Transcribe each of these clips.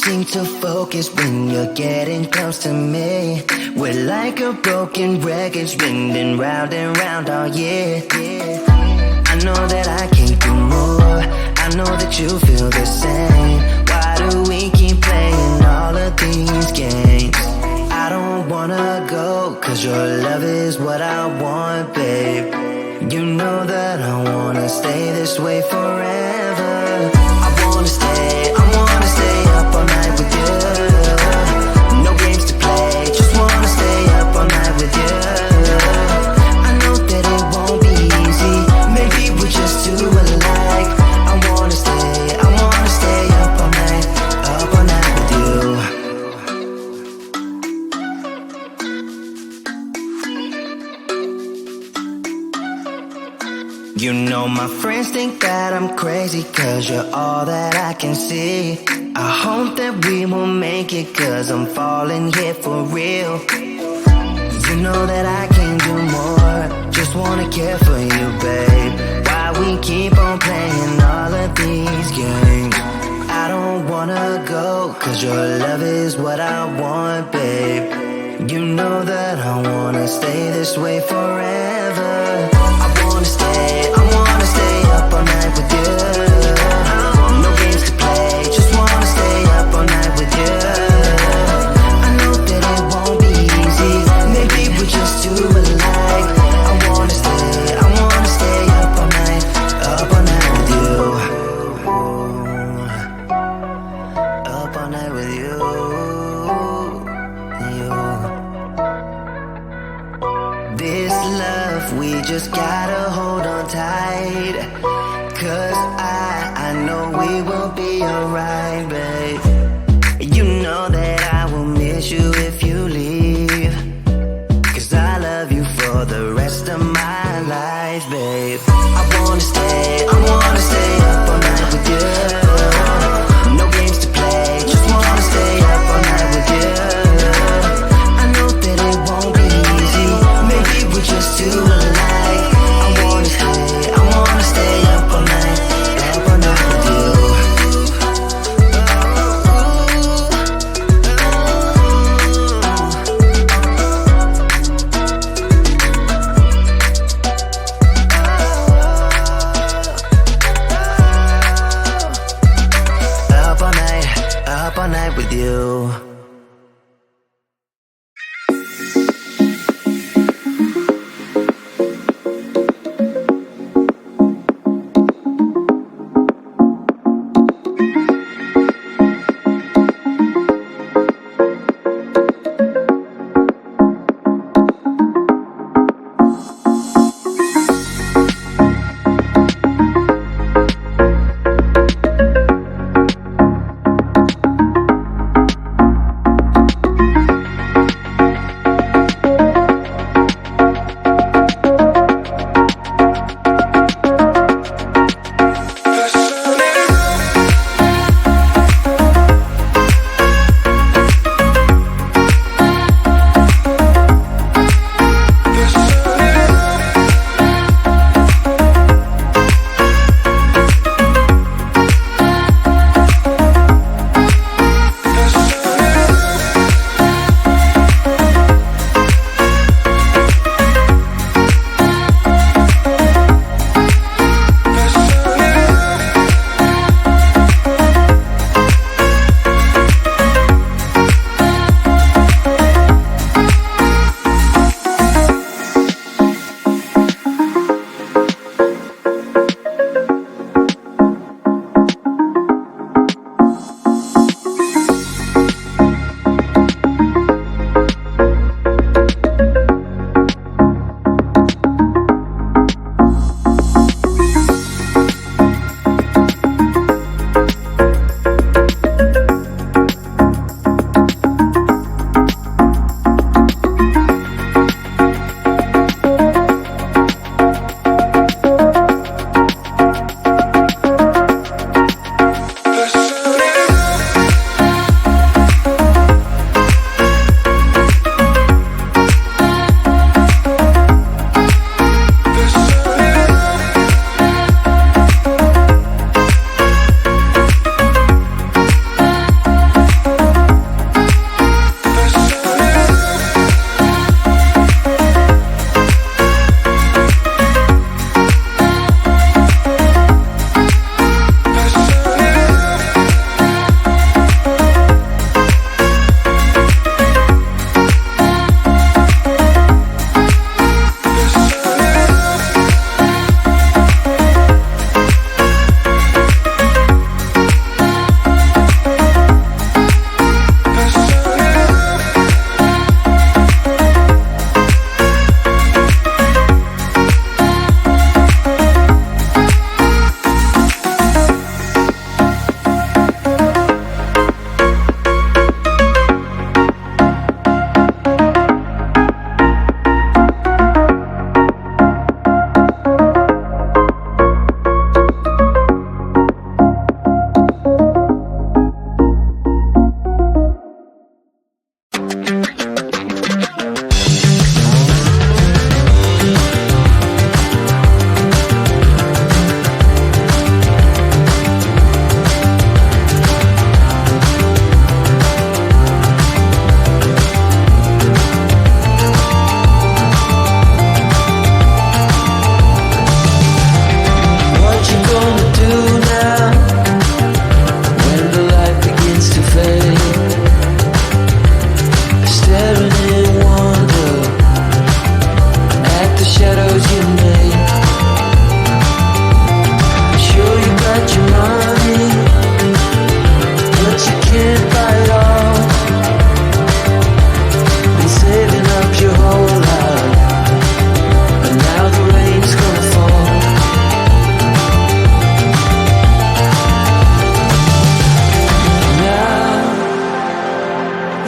seem to focus when you're getting close to me. We're like a broken record spinning round and round all year. I know that I can't do more, I know that you feel the same. Why do we keep playing all of these games? I don't wanna go, cause your love is what I want, babe. You know that I wanna stay this way forever. I wanna stay up all night with you. No games to play, just wanna stay up all night with you. I know that it won't be easy, maybe we're just too alike. I wanna stay up all night with you. You know my friends think that I'm crazy, cause you're all that I can see. I hope that we will make it, cause I'm falling here for real. You know that I can't do more, just wanna care for you, babe. Why we keep on playing all of these games? I don't wanna go, cause your love is what I want, babe. You know that I wanna stay this way forever. I wanna stay up all night with you. No games to play, just wanna stay up all night with you. I know that it won't be easy, maybe we're just too alike. I wanna stay up all night with you. Up all night with you. This love, we just gotta hold on tight. Cause I know we will be alright, babe. You know that I will miss you if you leave. Cause I love you for the rest of my life, babe. I wanna stay up all night with you. No games to play, just wanna stay up all night with you. I know that it won't be easy, maybe we're just too alike. I wanna stay up all night with you.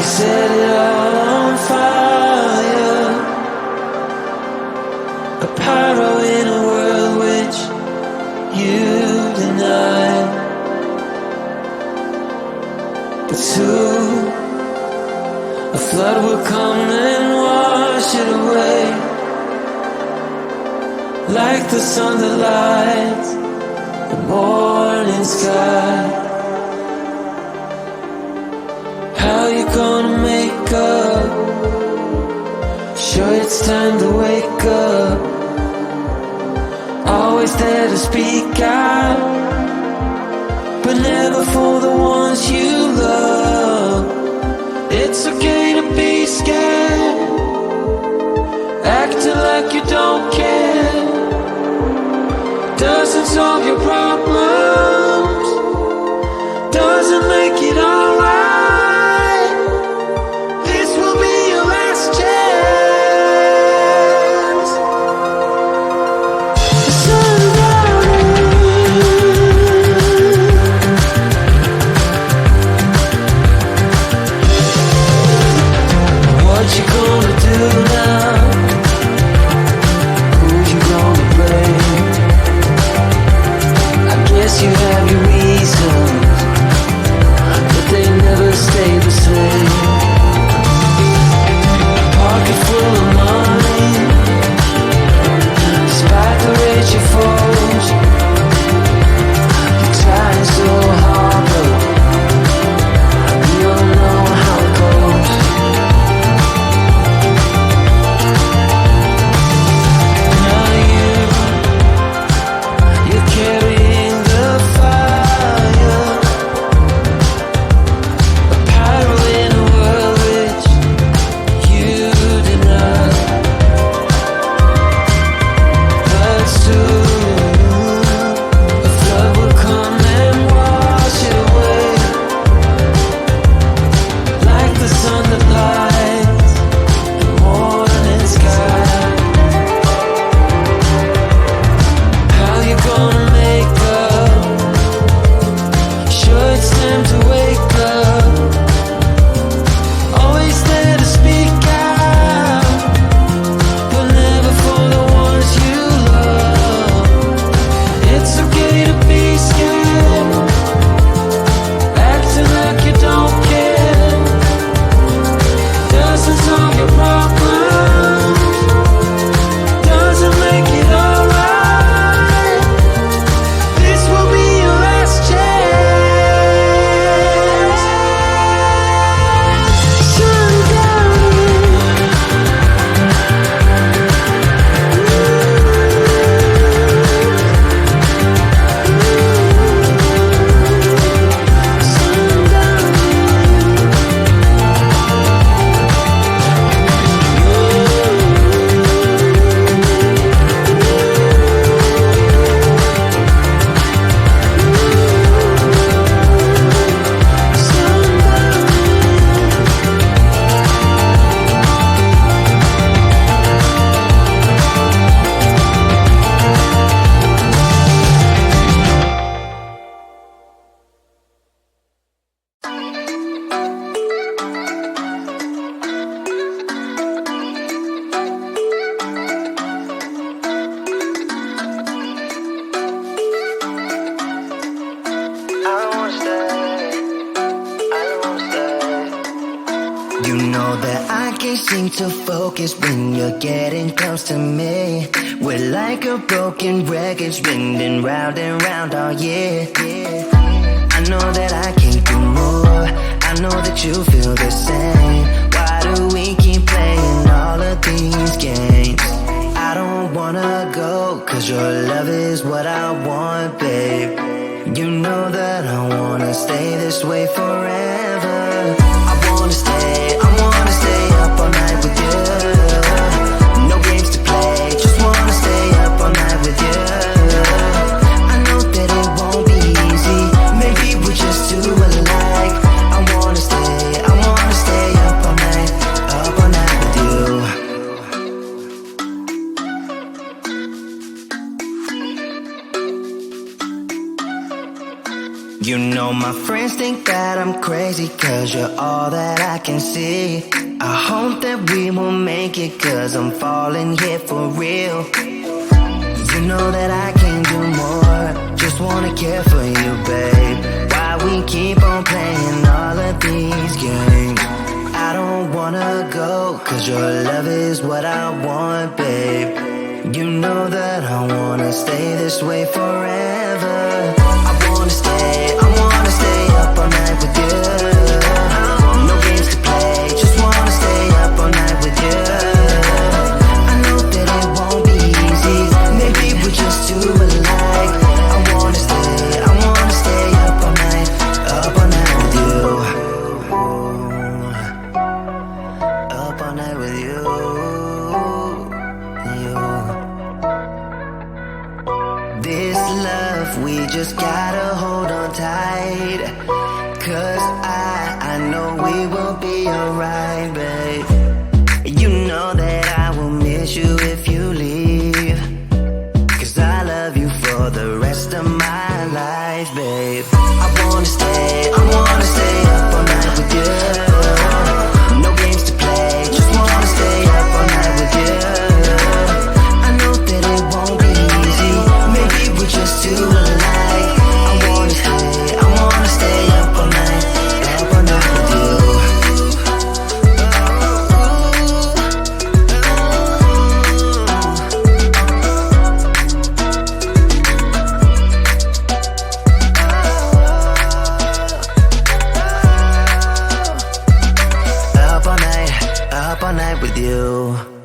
set it all on fire. A pyro in a world which you deny. But soon a flood will come and wash it away, like the sun that lights the morning sky. How you gonna make up? Sure it's time to wake up. Always there to speak out, but never for the ones you love. It's okay to be scared, acting like you don't care. Doesn't solve your problems, doesn't make it alright. This will be your last chance. What you gonna do now? Who you gonna blame? I guess you have your reasons, but they never stay the same. Pocket full of money, despite the rage you foes. You're trying so hard, but you don't know how it goes. Now you're carrying the fire, a pyro in a world which you deny. But soon a flood will come and wash it away, like the sun that lights the morning sky. How you gonna make up? Sure it's time to wake up. Always there to speak out, but never for the ones you love. It's okay to be scared, acting like you don't care. Doesn't solve your problems, doesn't make it alright. This will be your last chance. Sundown. You know that I can't seem to focus when you're getting close to me. We're like a broken record spinning round and round all year. I know that I can't do more, I know that you feel the same. Why do we keep playing all of these games? I don't wanna go, cause your love is what I want, babe. You know that I wanna stay this way forever. I wanna stay up all night with you. No games to play, just wanna stay up all night with you. I know that it won't be easy, maybe we're just too alike. I wanna stay up all night with you. You know my friends friends think that I'm crazy, cause you're all that I can see. I hope that we will make it, cause I'm falling here for real. You know that I can't do more, just wanna care for you, babe. Why we keep on playing all of these games? I don't wanna go, cause your love is what I want, babe. You know that I wanna stay this way forever. I wanna stay up all night with you. No games to play, just wanna stay up all night with you. I know that it won't be easy, maybe we're just too alike. I wanna stay up all night with you. Up all night with you. This love, we just gotta hold on tight. Cause I know we will be alright, babe. You know that I will miss you if you leave. Cause I love you for the rest of my life, babe. I wanna stay up all night with you. No games to play, just wanna stay up all night with you. I know that it won't be easy, maybe we're just too alike. I wanna stay up all night with you. Up all night with you.